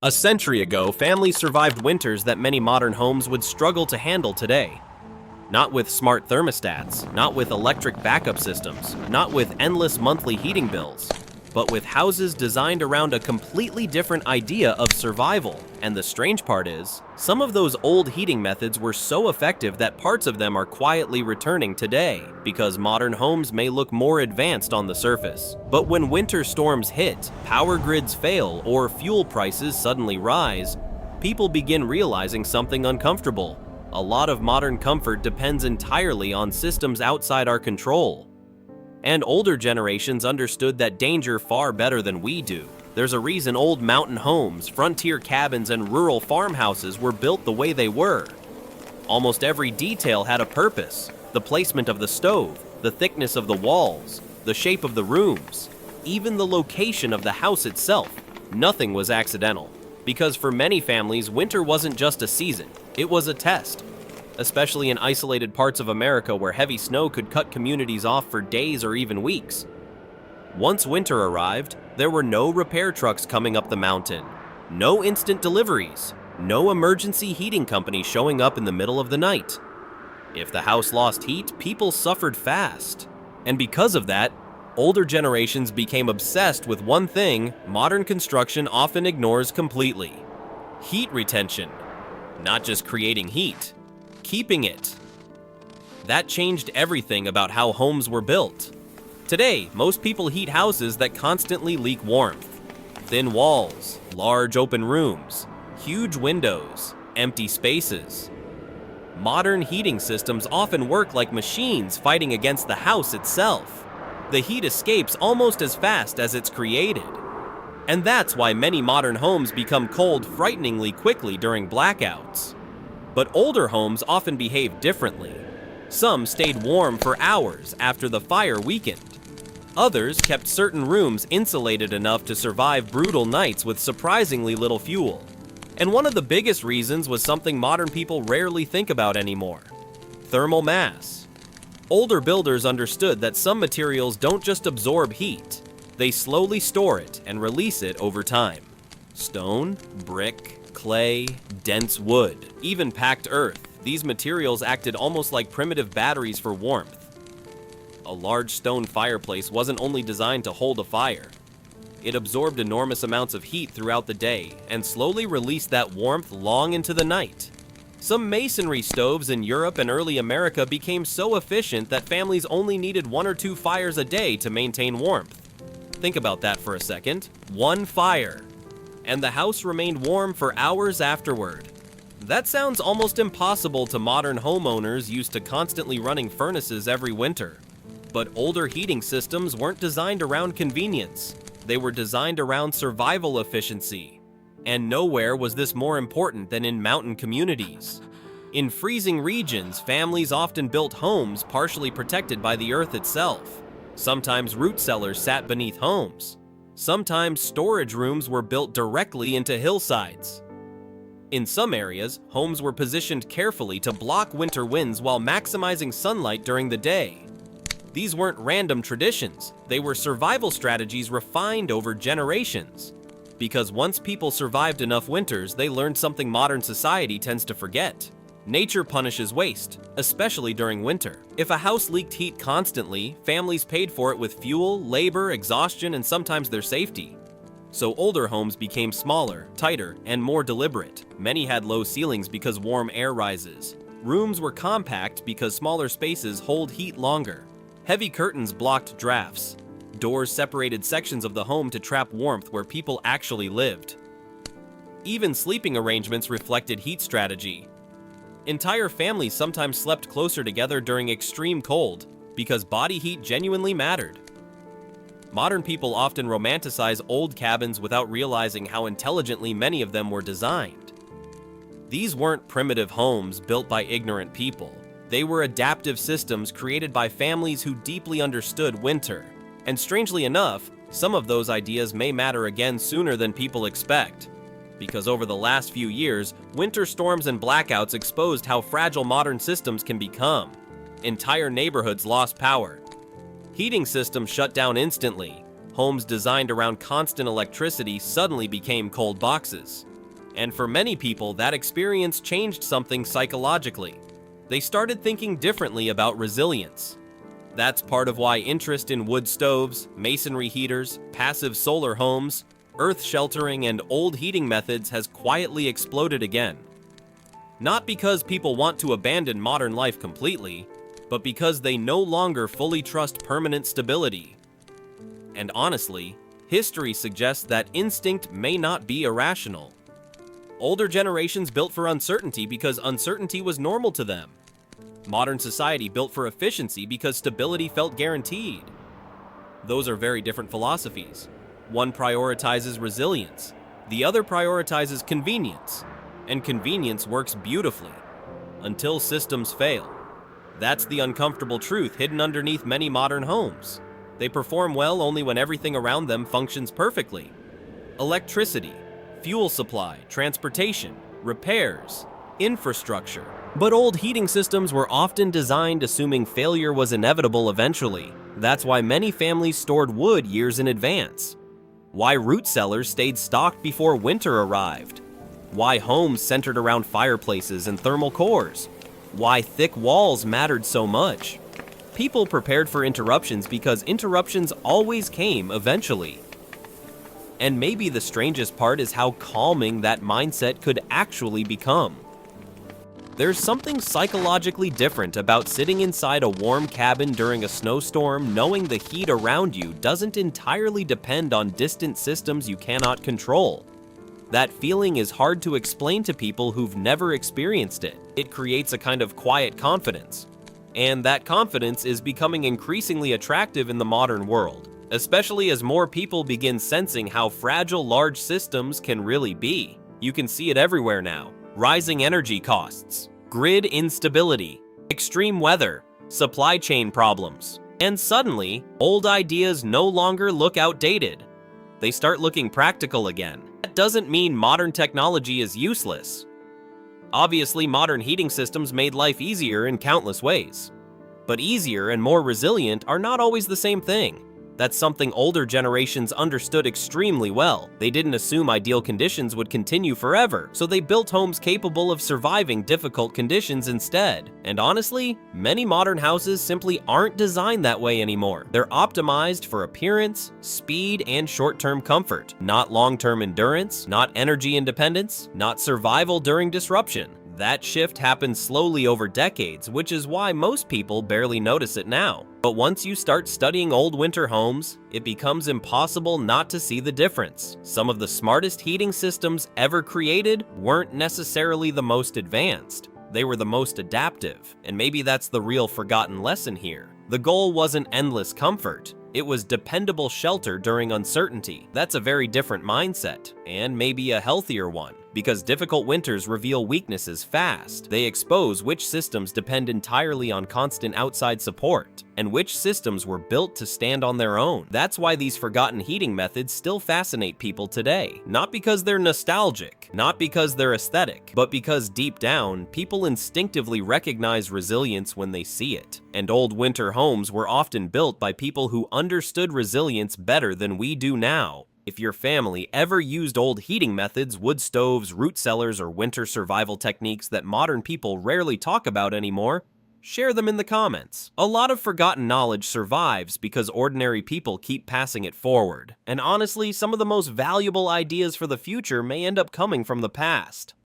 A century ago, families survived winters that many modern homes would struggle to handle today. Not with smart thermostats, not with electric backup systems, not with endless monthly heating bills, but with houses designed around a completely different idea of survival. And the strange part is, some of those old heating methods were so effective that parts of them are quietly returning today, because modern homes may look more advanced on the surface. But when winter storms hit, power grids fail, or fuel prices suddenly rise, people begin realizing something uncomfortable. A lot of modern comfort depends entirely on systems outside our control. And older generations understood that danger far better than we do. There's a reason old mountain homes, frontier cabins, and rural farmhouses were built the way they were. Almost every detail had a purpose. The placement of the stove, the thickness of the walls, the shape of the rooms, even the location of the house itself. Nothing was accidental. Because for many families, winter wasn't just a season, it was a test. Especially in isolated parts of America where heavy snow could cut communities off for days or even weeks. Once winter arrived, there were no repair trucks coming up the mountain, no instant deliveries, no emergency heating company showing up in the middle of the night. If the house lost heat, people suffered fast. And because of that, older generations became obsessed with one thing modern construction often ignores completely: heat retention. Not just creating heat, keeping it. That changed everything about how homes were built. Today, most people heat houses that constantly leak warmth. Thin walls, large open rooms, huge windows, empty spaces. Modern heating systems often work like machines fighting against the house itself. The heat escapes almost as fast as it's created. And that's why many modern homes become cold frighteningly quickly during blackouts. But older homes often behaved differently. Some stayed warm for hours after the fire weakened. Others kept certain rooms insulated enough to survive brutal nights with surprisingly little fuel. And one of the biggest reasons was something modern people rarely think about anymore: thermal mass. Older builders understood that some materials don't just absorb heat, they slowly store it and release it over time. Stone, brick, clay, dense wood, even packed earth. These materials acted almost like primitive batteries for warmth. A large stone fireplace wasn't only designed to hold a fire. It absorbed enormous amounts of heat throughout the day and slowly released that warmth long into the night. Some masonry stoves in Europe and early America became so efficient that families only needed 1 or 2 fires a day to maintain warmth. Think about that for a second. 1 fire, and the house remained warm for hours afterward. That sounds almost impossible to modern homeowners used to constantly running furnaces every winter. But older heating systems weren't designed around convenience. They were designed around survival efficiency. And nowhere was this more important than in mountain communities. In freezing regions, families often built homes partially protected by the earth itself. Sometimes root cellars sat beneath homes. Sometimes storage rooms were built directly into hillsides. In some areas, homes were positioned carefully to block winter winds while maximizing sunlight during the day. These weren't random traditions, they were survival strategies refined over generations. Because once people survived enough winters, they learned something modern society tends to forget. Nature punishes waste, especially during winter. If a house leaked heat constantly, families paid for it with fuel, labor, exhaustion, and sometimes their safety. So older homes became smaller, tighter, and more deliberate. Many had low ceilings because warm air rises. Rooms were compact because smaller spaces hold heat longer. Heavy curtains blocked drafts. Doors separated sections of the home to trap warmth where people actually lived. Even sleeping arrangements reflected heat strategy. Entire families sometimes slept closer together during extreme cold because body heat genuinely mattered. Modern people often romanticize old cabins without realizing how intelligently many of them were designed. These weren't primitive homes built by ignorant people. They were adaptive systems created by families who deeply understood winter. And strangely enough, some of those ideas may matter again sooner than people expect. Because over the last few years, winter storms and blackouts exposed how fragile modern systems can become. Entire neighborhoods lost power. Heating systems shut down instantly. Homes designed around constant electricity suddenly became cold boxes. And for many people, that experience changed something psychologically. They started thinking differently about resilience. That's part of why interest in wood stoves, masonry heaters, passive solar homes, earth sheltering, and old heating methods has quietly exploded again. Not because people want to abandon modern life completely, but because they no longer fully trust permanent stability. And honestly, history suggests that instinct may not be irrational. Older generations built for uncertainty because uncertainty was normal to them. Modern society built for efficiency because stability felt guaranteed. Those are very different philosophies. One prioritizes resilience, the other prioritizes convenience. And convenience works beautifully, until systems fail. That's the uncomfortable truth hidden underneath many modern homes. They perform well only when everything around them functions perfectly. Electricity, fuel supply, transportation, repairs, infrastructure. But old heating systems were often designed assuming failure was inevitable eventually. That's why many families stored wood years in advance. Why root cellars stayed stocked before winter arrived. Why homes centered around fireplaces and thermal cores. Why thick walls mattered so much. People prepared for interruptions because interruptions always came eventually. And maybe the strangest part is how calming that mindset could actually become. There's something psychologically different about sitting inside a warm cabin during a snowstorm knowing the heat around you doesn't entirely depend on distant systems you cannot control. That feeling is hard to explain to people who've never experienced it. It creates a kind of quiet confidence. And that confidence is becoming increasingly attractive in the modern world, especially as more people begin sensing how fragile large systems can really be. You can see it everywhere now. Rising energy costs, grid instability, extreme weather, supply chain problems. And suddenly, old ideas no longer look outdated. They start looking practical again. That doesn't mean modern technology is useless. Obviously, modern heating systems made life easier in countless ways. But easier and more resilient are not always the same thing. That's something older generations understood extremely well. They didn't assume ideal conditions would continue forever, so they built homes capable of surviving difficult conditions instead. And honestly, many modern houses simply aren't designed that way anymore. They're optimized for appearance, speed, and short-term comfort, not long-term endurance, not energy independence, not survival during disruption. That shift happened slowly over decades, which is why most people barely notice it now. But once you start studying old winter homes, it becomes impossible not to see the difference. Some of the smartest heating systems ever created weren't necessarily the most advanced. They were the most adaptive, and maybe that's the real forgotten lesson here. The goal wasn't endless comfort. It was dependable shelter during uncertainty. That's a very different mindset, and maybe a healthier one. Because difficult winters reveal weaknesses fast. They expose which systems depend entirely on constant outside support, and which systems were built to stand on their own. That's why these forgotten heating methods still fascinate people today. Not because they're nostalgic, not because they're aesthetic, but because deep down, people instinctively recognize resilience when they see it. And old winter homes were often built by people who understood resilience better than we do now. If your family ever used old heating methods, wood stoves, root cellars, or winter survival techniques that modern people rarely talk about anymore, share them in the comments. A lot of forgotten knowledge survives because ordinary people keep passing it forward. And honestly, some of the most valuable ideas for the future may end up coming from the past.